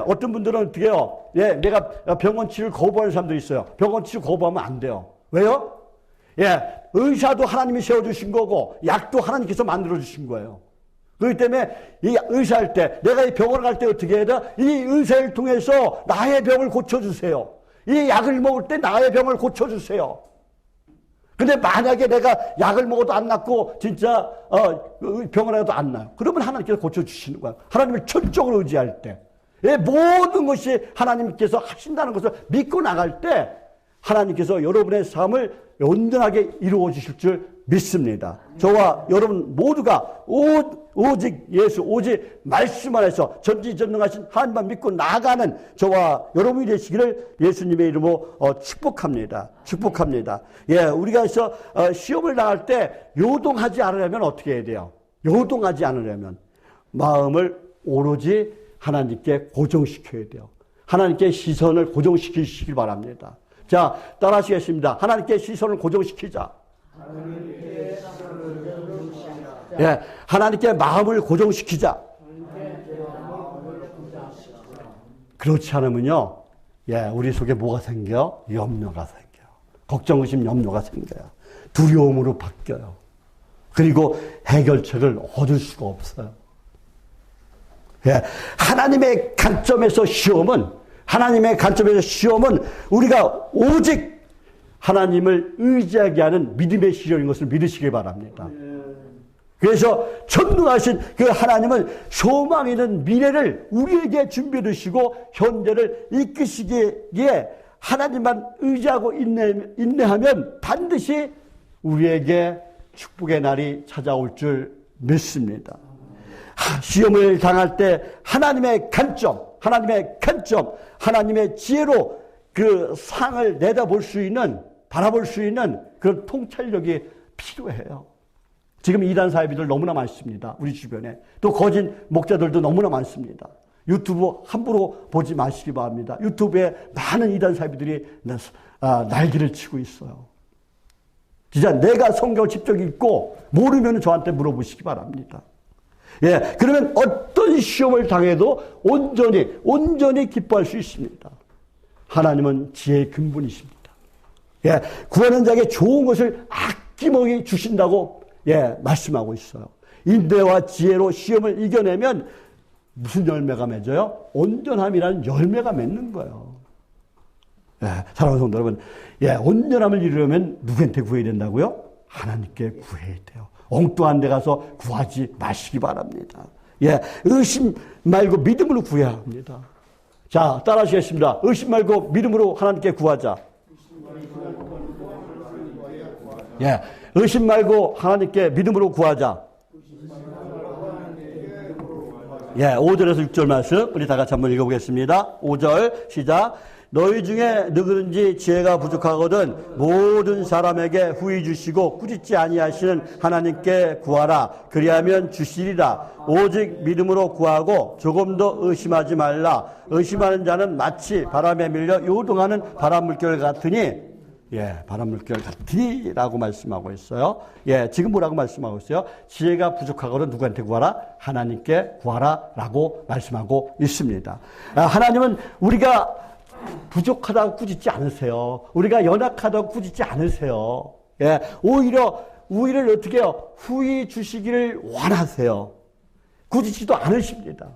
어떤 분들은 어떻게 해요? 내가 병원 치료를 거부하는 사람도 있어요. 병원 치료 거부하면 안 돼요. 왜요? 의사도 하나님이 세워주신 거고, 약도 하나님께서 만들어주신 거예요. 그렇기 때문에 이 의사할 때, 내가 이 병원을 갈 때 어떻게 해야 돼? 이 의사를 통해서 나의 병을 고쳐주세요. 이 약을 먹을 때 나의 병을 고쳐주세요. 근데 만약에 내가 약을 먹어도 안 낫고 진짜 병원에 가도 안 나요. 그러면 하나님께서 고쳐주시는 거예요. 하나님을 철저히 의지할 때. 모든 것이 하나님께서 하신다는 것을 믿고 나갈 때 하나님께서 여러분의 삶을 온전하게 이루어 주실 줄 믿습니다. 저와 여러분 모두가 오직 예수, 오직 말씀 안에서 전지전능하신 하나님만 믿고 나아가는 저와 여러분이 되시기를 예수님의 이름으로 축복합니다. 축복합니다. 우리가 시험을 당할 때 요동하지 않으려면 어떻게 해야 돼요? 요동하지 않으려면 마음을 오로지 하나님께 고정시켜야 돼요. 하나님께 시선을 고정시키시길 바랍니다. 자, 따라하시겠습니다. 하나님께 시선을 고정시키자. 하나님께 마음을 고정시키자. 그렇지 않으면요, 우리 속에 뭐가 생겨? 염려가 생겨요. 걱정, 의심, 염려가 생겨요. 두려움으로 바뀌어요. 그리고 해결책을 얻을 수가 없어요. 하나님의 관점에서 시험은 우리가 오직 하나님을 의지하게 하는 믿음의 시련인 것을 믿으시기 바랍니다. 그래서 전능하신 그 하나님은 소망 있는 미래를 우리에게 준비해 두시고 현재를 이끄시기에 하나님만 의지하고 인내하면 반드시 우리에게 축복의 날이 찾아올 줄 믿습니다. 시험을 당할 때 하나님의 관점, 하나님의 지혜로 그 상을 바라볼 수 있는 그런 통찰력이 필요해요. 지금 이단 사이비들 너무나 많습니다. 우리 주변에. 또 거짓 목자들도 너무나 많습니다. 유튜브 함부로 보지 마시기 바랍니다. 유튜브에 많은 이단 사이비들이 날개를 치고 있어요. 진짜 내가 성경 직접 읽고 모르면 저한테 물어보시기 바랍니다. 그러면 어떤 시험을 당해도 온전히 기뻐할 수 있습니다. 하나님은 지혜의 근본이십니다. 구하는 자에게 좋은 것을 아낌없이 주신다고 말씀하고 있어요. 인내와 지혜로 시험을 이겨내면 무슨 열매가 맺어요? 온전함이라는 열매가 맺는 거예요. 사랑하는 성도 여러분, 온전함을 이루려면 누구한테 구해야 된다고요? 하나님께 구해야 돼요. 엉뚱한 데 가서 구하지 마시기 바랍니다. 예, 의심 말고 믿음으로 구해야 합니다. 자, 따라하시겠습니다. 의심 말고 믿음으로 하나님께 구하자. 예, 의심 말고 하나님께 믿음으로 구하자. 예, 5절에서 6절 말씀 우리 다 같이 한번 읽어보겠습니다. 5절 시작. 너희 중에 누구든지 지혜가 부족하거든 모든 사람에게 후히 주시고 꾸짖지 아니하시는 하나님께 구하라. 그리하면 주시리라. 오직 믿음으로 구하고 조금도 의심하지 말라. 의심하는 자는 마치 바람에 밀려 요동하는 바람물결 같으니, 예, 바람물결 같으니라고 말씀하고 있어요. 예, 지금 뭐라고 말씀하고 있어요? 지혜가 부족하거든 누구한테 구하라? 하나님께 구하라라고 말씀하고 있습니다. 하나님은 우리가 부족하다고 꾸짖지 않으세요. 우리가 연약하다고 꾸짖지 않으세요. 예, 오히려 우리를 어떻게 해요? 후히 주시기를 원하세요. 꾸짖지도 않으십니다.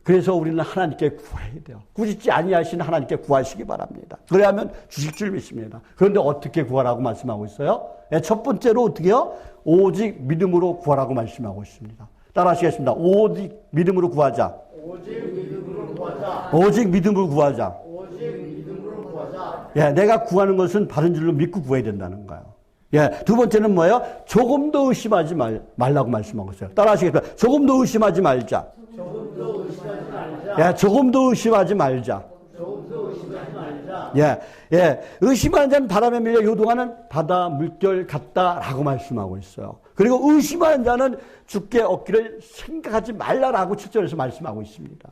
그래서 우리는 하나님께 구해야 돼요. 꾸짖지 아니하시는 하나님께 구하시기 바랍니다. 그래야면 주실 줄 믿습니다. 그런데 어떻게 구하라고 말씀하고 있어요? 예, 첫 번째로 어떻게 해요? 오직 믿음으로 구하라고 말씀하고 있습니다. 따라하시겠습니다. 오직 믿음으로 구하자. 오직 믿음으로 구하자. 오직 믿음으로 구하자. 오직 믿음으로 구하자. 예, 내가 구하는 것은 바른 줄로 믿고 구해야 된다는 거예요. 예, 두 번째는 뭐예요? 조금도 의심하지 말라고 말씀하고 있어요. 따라하시겠습니다. 조금도 의심하지 말자. 조금도 의심하지 말자. 예, 조금도 의심하지 말자. 조금도 의심하지 말자. 예, 예, 의심하는 자는 바람에 밀려 요동하는 바다 물결 같다라고 말씀하고 있어요. 그리고 의심하는 자는 주께 얻기를 생각하지 말라라고 7절에서 말씀하고 있습니다.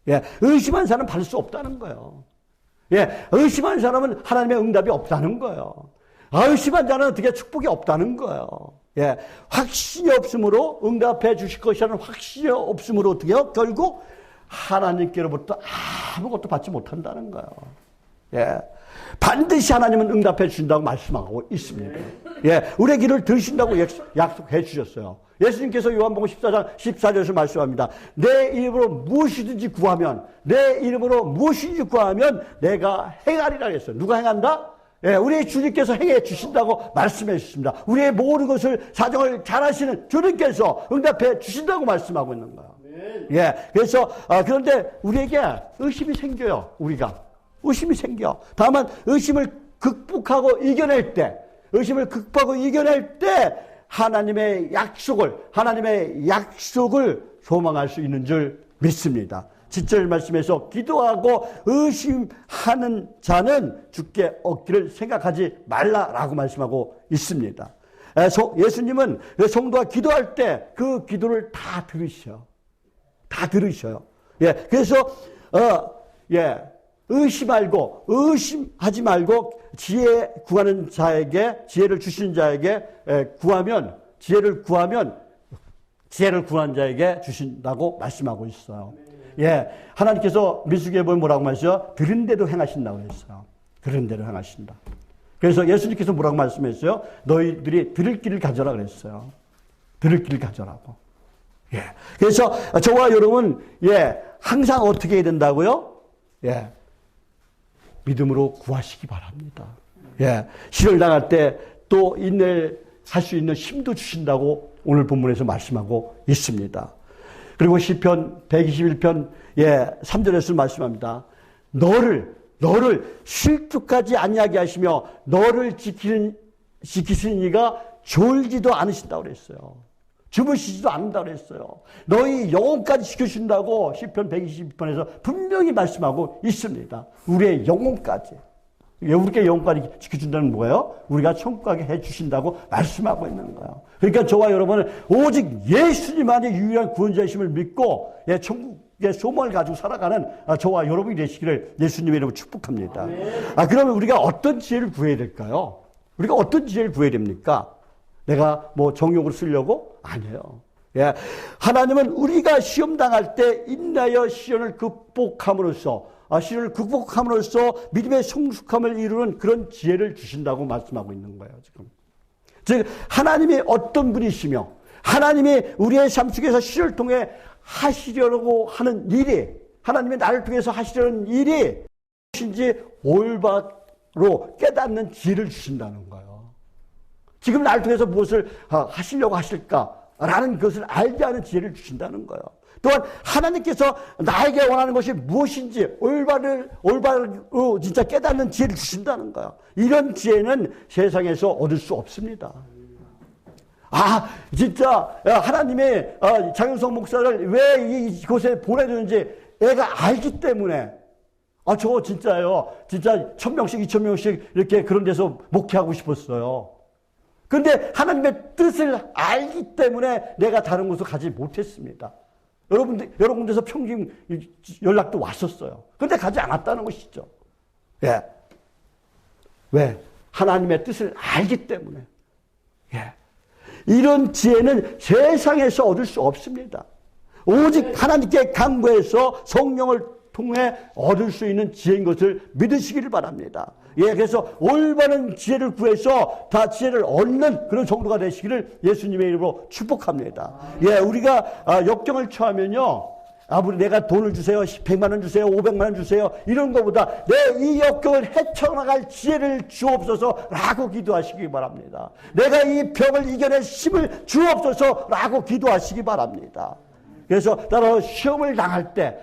예, 의심하는 사람은 받을 수 없다는 거예요. 예, 의심하는 사람은 하나님의 응답이 없다는 거예요. 의심한 자는 어떻게 축복이 없다는 거예요. 예, 확신이 없으므로 응답해 주실 것이라는 확신이 없으므로 어떻게요? 결국 하나님께로부터 아무것도 받지 못한다는 거예요. 예, 반드시 하나님은 응답해 주신다고 말씀하고 있습니다. 예, 우리의 길을 들으신다고 약속해 주셨어요. 예수님께서 요한복음 14장 14절에서 말씀합니다. 내 이름으로 무엇이든지 구하면, 내 이름으로 무엇이든지 구하면 내가 행하리라 했어요. 누가 행한다? 예, 우리 주님께서 행해 주신다고 말씀해 주십니다. 우리의 모든 것을 사정을 잘 하시는 주님께서 응답해 주신다고 말씀하고 있는 거예요. 예, 그래서 그런데 우리에게 의심이 생겨요. 우리가 의심이 생겨. 다만 의심을 극복하고 이겨낼 때, 의심을 극복하고 이겨낼 때 하나님의 약속을 소망할 수 있는 줄 믿습니다. 7절 말씀에서 기도하고 의심하는 자는 주께 얻기를 생각하지 말라라고 말씀하고 있습니다. 예수님은 성도가 기도할 때 그 기도를 다 들으셔요. 다 들으셔요. 예, 그래서 의심하지 말고 지혜 구하는 자에게, 지혜를 주시는 자에게 지혜를 구하는 자에게 주신다고 말씀하고 있어요. 예, 하나님께서 민수기에 보면 뭐라고 말씀하셔요? 들은 대로 행하신다고 했어요. 들은 대로 행하신다. 그래서 예수님께서 뭐라고 말씀했어요? 너희들이 들을 길을 가져라 그랬어요. 들을 길을 가져라고. 예, 그래서 저와 여러분, 예, 항상 어떻게 해야 된다고요? 예, 믿음으로 구하시기 바랍니다. 예, 시련을 당할 때 또 인내할 수 있는 힘도 주신다고 오늘 본문에서 말씀하고 있습니다. 그리고 시편 121편 3절에서 말씀합니다. 너를 실족하지 아니하게 하시며 너를 지키시는 이가 졸지도 않으신다고 그랬어요. 주무시지도 않는다고 그랬어요. 너희 영혼까지 지켜준다고 시편 122편에서 분명히 말씀하고 있습니다. 우리의 영혼까지. 우리의 영혼까지 지켜준다는 뭐예요? 우리가 천국 가게 해주신다고 말씀하고 있는 거예요. 그러니까 저와 여러분은 오직 예수님만이 유일한 구원자이심을 믿고 천국의 소망을 가지고 살아가는 저와 여러분이 되시기를 예수님의 이름으로 축복합니다. 그러면 우리가 어떤 지혜를 구해야 될까요? 우리가 어떤 지혜를 구해야 됩니까? 내가 뭐 정욕을 쓰려고? 아니에요. 예. 하나님은 우리가 시험 당할 때 인내하여 시련을 극복함으로써 믿음의 성숙함을 이루는 그런 지혜를 주신다고 말씀하고 있는 거예요, 지금. 즉, 하나님이 어떤 분이시며, 하나님이 우리의 삶 속에서 시련을 통해 하시려고 하는 일이, 하나님이 나를 통해서 하시려는 일이 무엇인지 올바로 깨닫는 지혜를 주신다는 거예요. 지금 날 통해서 무엇을 하시려고 하실까라는 것을 알게 하는 지혜를 주신다는 거예요. 또한 하나님께서 나에게 원하는 것이 무엇인지 올바로 진짜 깨닫는 지혜를 주신다는 거예요. 이런 지혜는 세상에서 얻을 수 없습니다. 진짜 하나님의 장윤성 목사를 왜 이곳에 보내주는지 애가 알기 때문에 저 진짜요. 진짜 1000명씩 2000명씩 이렇게 그런 데서 목회하고 싶었어요. 근데 하나님의 뜻을 알기 때문에 내가 다른 곳으로 가지 못했습니다. 여러 군데서 평균 연락도 왔었어요. 근데 가지 않았다는 것이죠. 예. 왜? 하나님의 뜻을 알기 때문에. 예. 이런 지혜는 세상에서 얻을 수 없습니다. 오직 하나님께 간구해서 성령을 통해 얻을 수 있는 지혜인 것을 믿으시기를 바랍니다. 예, 그래서 올바른 지혜를 구해서 다 지혜를 얻는 그런 정도가 되시기를 예수님의 이름으로 축복합니다. 예, 우리가 역경을 처하면요, 내가 돈을 주세요, 100만 원 주세요, 500만 원 주세요, 이런 것보다 내 이 역경을 헤쳐나갈 지혜를 주옵소서라고 기도하시기 바랍니다. 내가 이 병을 이겨낼 힘을 주옵소서라고 기도하시기 바랍니다. 그래서 따로 시험을 당할 때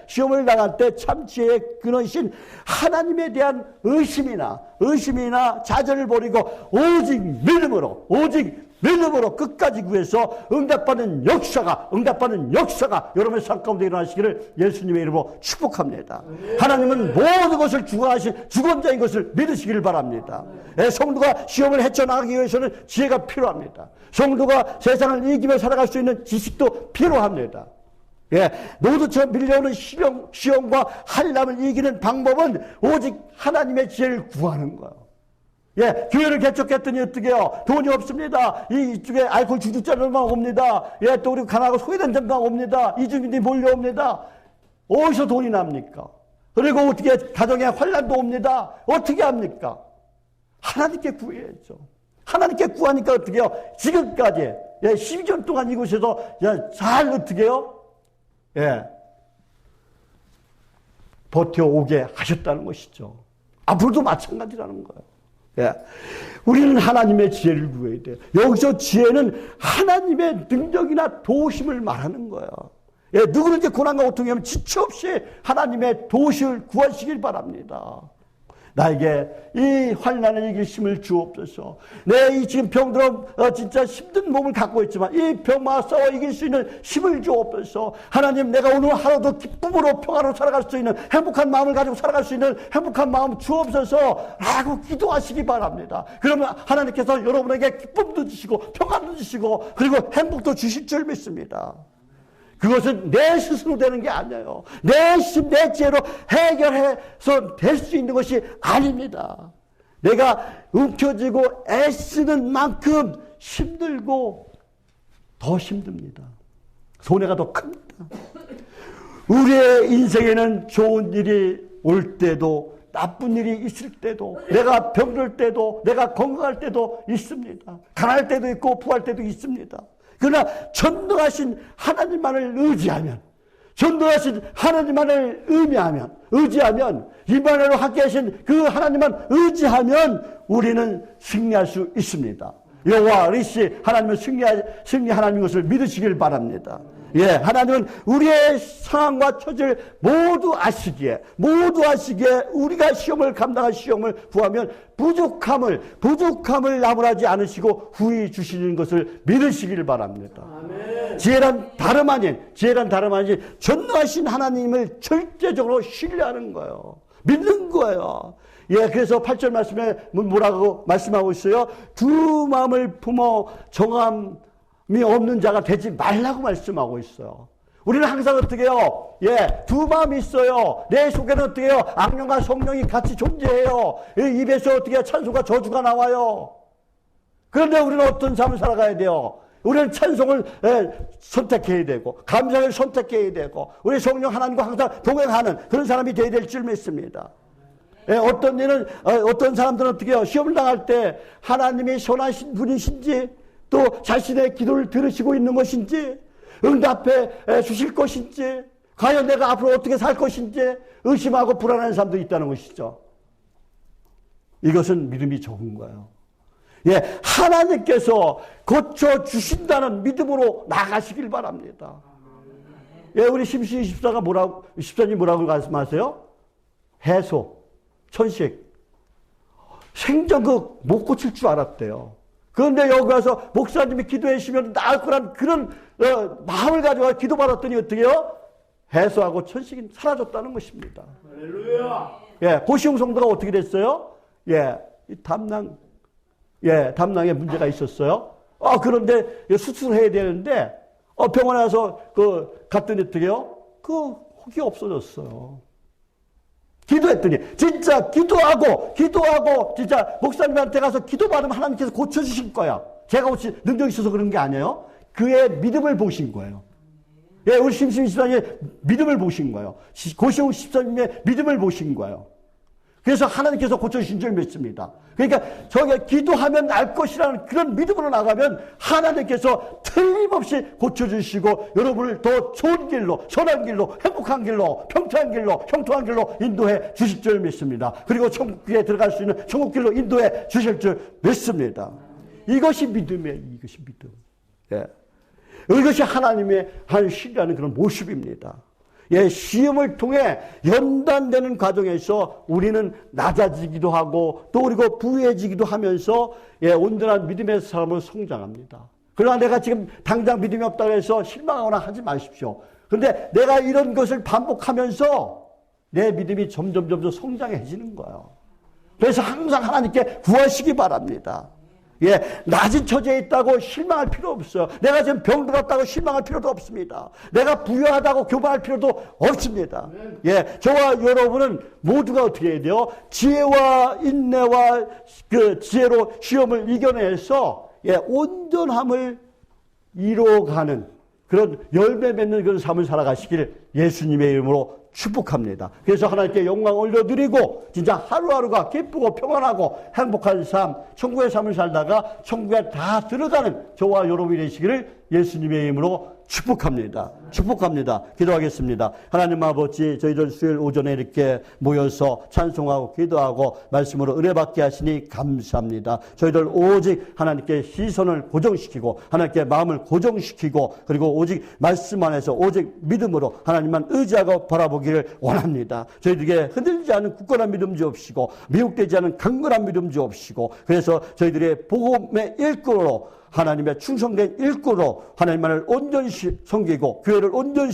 참 지혜의 근원이신 하나님에 대한 의심이나 좌절을 버리고 오직 믿음으로 끝까지 구해서 응답받는 역사가 여러분의 삶 가운데 일어나시기를 예수님의 이름으로 축복합니다. 하나님은 모든 것을 주관하신 주권자인 것을 믿으시기를 바랍니다. 성도가 시험을 헤쳐나가기 위해서는 지혜가 필요합니다. 성도가 세상을 이기며 살아갈 수 있는 지식도 필요합니다. 예, 노도처럼 밀려오는 시험과 한람을 이기는 방법은 오직 하나님의 지혜를 구하는 거예요. 예, 교회를 개척했더니 어떻게 해요? 돈이 없습니다. 이쪽에 알코올 주주자들만 옵니다. 예, 또 우리 가난하고 소외된 자들만 옵니다. 이주민들이 몰려옵니다. 어디서 돈이 납니까? 그리고 어떻게 가정에 환란도 옵니다. 어떻게 합니까? 하나님께 구해야죠. 하나님께 구하니까 어떻게 해요? 지금까지 12년 동안 이곳에서 잘 어떻게 해요? 예, 버텨오게 하셨다는 것이죠. 앞으로도 마찬가지라는 거예요. 예, 우리는 하나님의 지혜를 구해야 돼요. 여기서 지혜는 하나님의 능력이나 도우심을 말하는 거예요. 예, 누구든지 고난과 고통이 오면 지체 없이 하나님의 도우심을 구하시길 바랍니다. 나에게 이 환난을 이길 힘을 주옵소서. 내 이 지금 병들어 진짜 힘든 몸을 갖고 있지만 이 병과 싸워 이길 수 있는 힘을 주옵소서. 하나님, 내가 오늘 하루도 기쁨으로 평화로 살아갈 수 있는 행복한 마음을 가지고 살아갈 수 있는 행복한 마음 주옵소서 라고 기도하시기 바랍니다. 그러면 하나님께서 여러분에게 기쁨도 주시고 평안도 주시고 그리고 행복도 주실 줄 믿습니다. 그것은 내 스스로 되는 게 아니에요. 내 지혜로 해결해서 될 수 있는 것이 아닙니다. 내가 움켜쥐고 애쓰는 만큼 힘들고 더 힘듭니다. 손해가 더 큽니다. 우리의 인생에는 좋은 일이 올 때도 나쁜 일이 있을 때도, 내가 병들 때도, 내가 건강할 때도 있습니다. 가난할 때도 있고 부할 때도 있습니다. 그러나 전능하신 하나님만을 의지하면, 전능하신 하나님만을 의지하면, 이만으로 함께 하신 그 하나님만 의지하면 우리는 승리할 수 있습니다. 여호와 리시 하나님은 승리 하나님인 것을 믿으시길 바랍니다. 예, 하나님은 우리의 상황과 처지를 모두 아시기에 우리가 감당할 시험을 구하면 부족함을 나무라지 않으시고 후히 주시는 것을 믿으시길 바랍니다. 아멘. 지혜란 다름 아닌 전능하신 하나님을 절대적으로 신뢰하는 거예요. 믿는 거예요. 예, 그래서 8절 말씀에 뭐라고 말씀하고 있어요? 두 마음을 품어 정함이 없는 자가 되지 말라고 말씀하고 있어요. 우리는 항상 어떻게 해요? 예, 두 마음이 있어요. 내 속에는 어떻게 해요? 악령과 성령이 같이 존재해요. 입에서 어떻게 해요? 찬송과 저주가 나와요. 그런데 우리는 어떤 삶을 살아가야 돼요? 우리는 찬송을 선택해야 되고 감사를 선택해야 되고 우리 성령 하나님과 항상 동행하는 그런 사람이 되어야 될 줄 믿습니다. 예, 어떤 사람들은 어떻게 해요? 시험을 당할 때 하나님이 선하신 분이신지 또 자신의 기도를 들으시고 있는 것인지 응답해 주실 것인지 과연 내가 앞으로 어떻게 살 것인지 의심하고 불안한 사람도 있다는 것이죠. 이것은 믿음이 적은 거예요. 예, 하나님께서 고쳐주신다는 믿음으로 나가시길 바랍니다. 예, 우리 심시 십사님 뭐라고 말씀하세요? 해소, 천식, 생전극 못 고칠 줄 알았대요. 그런데 여기 와서 목사님이 기도해 주시면 나을 거란 그런 마음을 가지고 기도받았더니 어떻게 해요? 해소하고 천식이 사라졌다는 것입니다. 할렐루야. 예, 고시용 성도가 어떻게 됐어요? 예, 담낭에 문제가 있었어요. 그런데 수술해야 되는데, 병원에 가서 갔더니 어떻게 해요? 혹이 없어졌어요. 기도했더니, 진짜 기도하고, 진짜 목사님한테 가서 기도받으면 하나님께서 고쳐주실 거야. 제가 혹시 능력이 있어서 그런 게 아니에요. 그의 믿음을 보신 거예요. 예, 우리 심심 집사님의 믿음을 보신 거예요. 고시용 집사님의 믿음을 보신 거예요. 그래서 하나님께서 고쳐주신 줄 믿습니다. 그러니까 저게 기도하면 날 것이라는 그런 믿음으로 나가면 하나님께서 틀림없이 고쳐주시고 여러분을 더 좋은 길로, 선한 길로, 행복한 길로, 평탄한 길로, 형통한 길로 인도해 주실 줄 믿습니다. 그리고 천국에 들어갈 수 있는 천국 길로 인도해 주실 줄 믿습니다. 이것이 믿음이에요. 이것이 믿음. 예. 이것이 하나님의 신이라는 그런 모습입니다. 예, 시험을 통해 연단되는 과정에서 우리는 낮아지기도 하고 또 그리고 부유해지기도 하면서 온전한 믿음의 사람으로 성장합니다. 그러나 내가 지금 당장 믿음이 없다고 해서 실망하거나 하지 마십시오. 그런데 내가 이런 것을 반복하면서 내 믿음이 점점 성장해지는 거예요. 그래서 항상 하나님께 구하시기 바랍니다. 예, 낮은 처지에 있다고 실망할 필요 없어요. 내가 지금 병들었다고 실망할 필요도 없습니다. 내가 부유하다고 교만할 필요도 없습니다. 예, 저와 여러분은 모두가 어떻게 해야 돼요? 지혜와 인내와 지혜로 시험을 이겨내서 온전함을 이뤄가는 그런 열매 맺는 그런 삶을 살아가시길 예수님의 이름으로 축복합니다. 그래서 하나님께 영광 올려드리고 진짜 하루하루가 기쁘고 평안하고 행복한 삶, 천국의 삶을 살다가 천국에 다 들어가는 저와 여러분이 되시기를 예수님의 이름으로 축복합니다. 기도하겠습니다. 하나님 아버지, 저희들 수요일 오전에 이렇게 모여서 찬송하고 기도하고 말씀으로 은혜 받게 하시니 감사합니다. 저희들 오직 하나님께 시선을 고정시키고 하나님께 마음을 고정시키고 그리고 오직 말씀 안에서 오직 믿음으로 하나님만 의지하고 바라보기를 원합니다. 저희들에게 흔들리지 않은 굳건한 믿음 주옵시고 미혹되지 않은 강건한 믿음 주옵시고 그래서 저희들의 복음의 일꾼으로 하나님의 충성된 일꾼으로 하나님만을 온전히 섬기고 교회를 온전히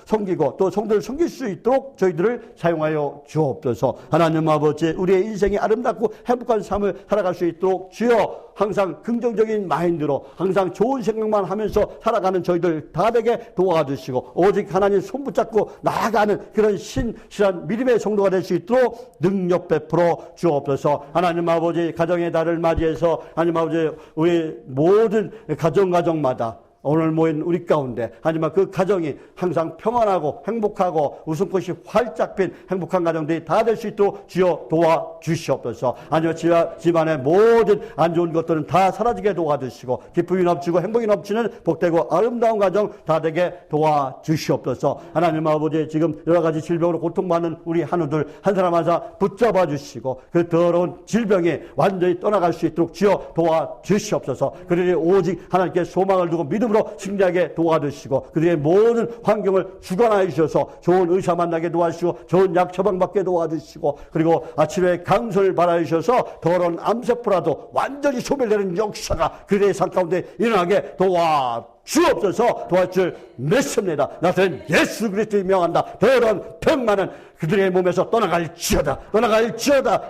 섬기고 또 성도를 섬길 수 있도록 저희들을 사용하여 주옵소서. 하나님 아버지, 우리의 인생이 아름답고 행복한 삶을 살아갈 수 있도록 주여 항상 긍정적인 마인드로 항상 좋은 생각만 하면서 살아가는 저희들 다 되게 도와주시고 오직 하나님 손 붙잡고 나아가는 그런 신실한 믿음의 성도가 될 수 있도록 능력 베풀어 주옵소서. 하나님 아버지, 가정의 달을 맞이해서 하나님 아버지, 우리 모든 가정마다 오늘 모인 우리 가운데 하지만 그 가정이 항상 평안하고 행복하고 웃음꽃이 활짝 핀 행복한 가정들이 다 될 수 있도록 주여 도와주시옵소서. 아니면 집안의 모든 안 좋은 것들은 다 사라지게 도와주시고 기쁨이 넘치고 행복이 넘치는 복되고 아름다운 가정 다 되게 도와주시옵소서. 하나님 아버지, 지금 여러 가지 질병으로 고통받는 우리 한우들 한 사람 한 사람 붙잡아 주시고 그 더러운 질병이 완전히 떠나갈 수 있도록 주여 도와주시옵소서. 그러니 오직 하나님께 소망을 두고 믿음으로 승리하게 도와주시고 그들의 모든 환경을 주관하여 주셔서 좋은 의사 만나게 도와주시고 좋은 약 처방받게 도와주시고 그리고 아침에 강sol을 바라주셔서 더러운 암세포라도 완전히 소멸되는 역사가 그들의 삶 가운데 일어나게 도와주옵소서. 도와줄 믿습니다. 나는 예수 그리스도의 명한다. 더러운 병만은 그들의 몸에서 떠나갈지어다.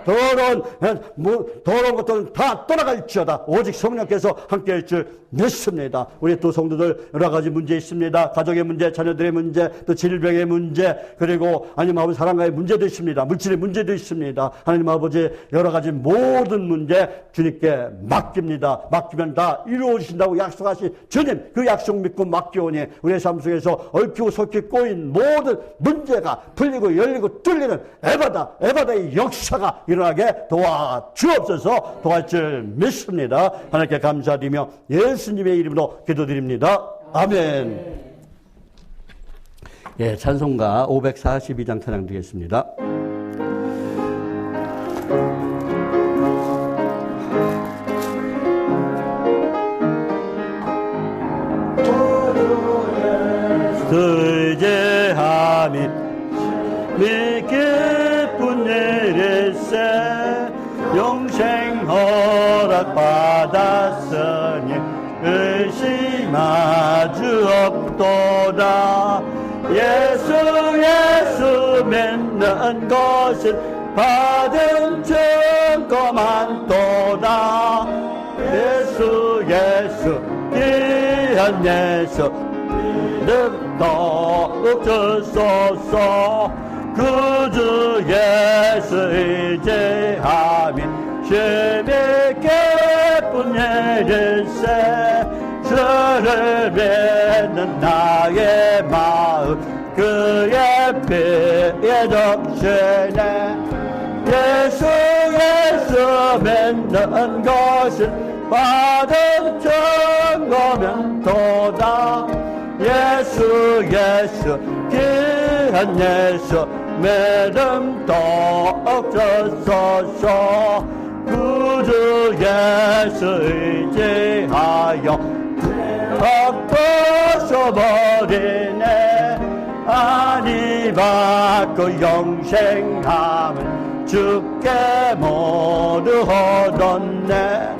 더러운 것들은 다 떠나갈지어다. 오직 성령께서 함께할 줄 믿습니다. 우리 또 성도들 여러 가지 문제 있습니다. 가족의 문제, 자녀들의 문제, 또 질병의 문제, 그리고 하나님 아버지 사랑과의 문제도 있습니다. 물질의 문제도 있습니다. 하나님 아버지 여러 가지 모든 문제 주님께 맡깁니다. 맡기면 다 이루어지신다고 약속하신 주님, 그 약속 믿고 맡겨오니 우리의 삶 속에서 얽히고 설키 꼬인 모든 문제가 풀리고 열리고 뚫리는 에바다의 역사가 일어나게 도와주옵소서. 도와줄 줄 믿습니다. 하나님께 감사드리며 예수님의 이름으로 기도드립니다. 아멘. 예, 찬송가 542장 찬양 드리겠습니다. 영생 허락받았으니 의심하주 없도다. 예수 믿는 것은 받은 증거 많도다. 예수 귀한 예수 믿음도 주소서. 구주 예수 의지하며 힘있게 뿐일세. 주를 믿는 나의 마음 그의 피에 적시네. 예수 믿는 것은 받은 증거면 도다. 예수 귀한 예수 믿음도 주소서. 구주 예수 의지하여 엎어서버리네. 아니 받고 영생함을 주께 모두 얻었네.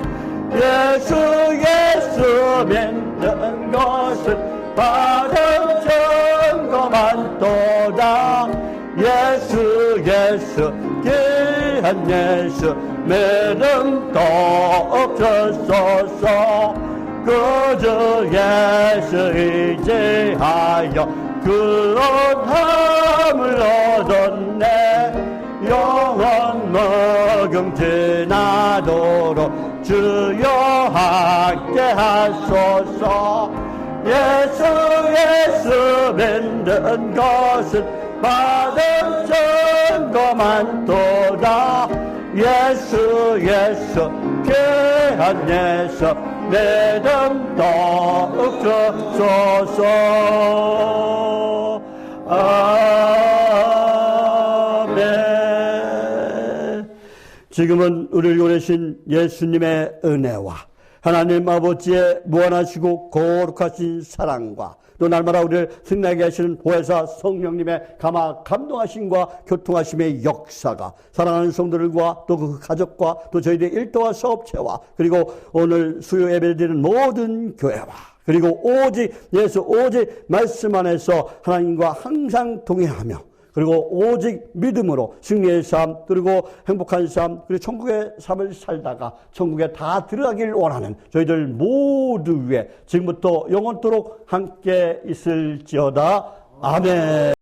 예수 믿는 것은 받은 증거만 도다. 예수 귀한 예수 믿음도 주소서. 구주 예수 의지하여 구원함을 얻었네. 영원 무궁 지나도록 주여 함께 하소서. 예수 믿는 것은 받은 증거만 도다. 예수 귀한 예수 믿음도 주소서. 아멘. 지금은 우리를 보내신 예수님의 은혜와 하나님 아버지의 무한하시고 거룩하신 사랑과 또 날마다 우리를 승리하게 하시는 보혜사 성령님의 감동하심과 교통하심의 역사가 사랑하는 성도들과 또 그 가족과 또 저희들의 일터와 사업체와 그리고 오늘 수요 예배드리는 모든 교회와 그리고 오직 예수 오직 말씀 안에서 하나님과 항상 동행하며 그리고 오직 믿음으로 승리의 삶 그리고 행복한 삶 그리고 천국의 삶을 살다가 천국에 다 들어가길 원하는 저희들 모두 위에 지금부터 영원토록 함께 있을지어다. 아멘.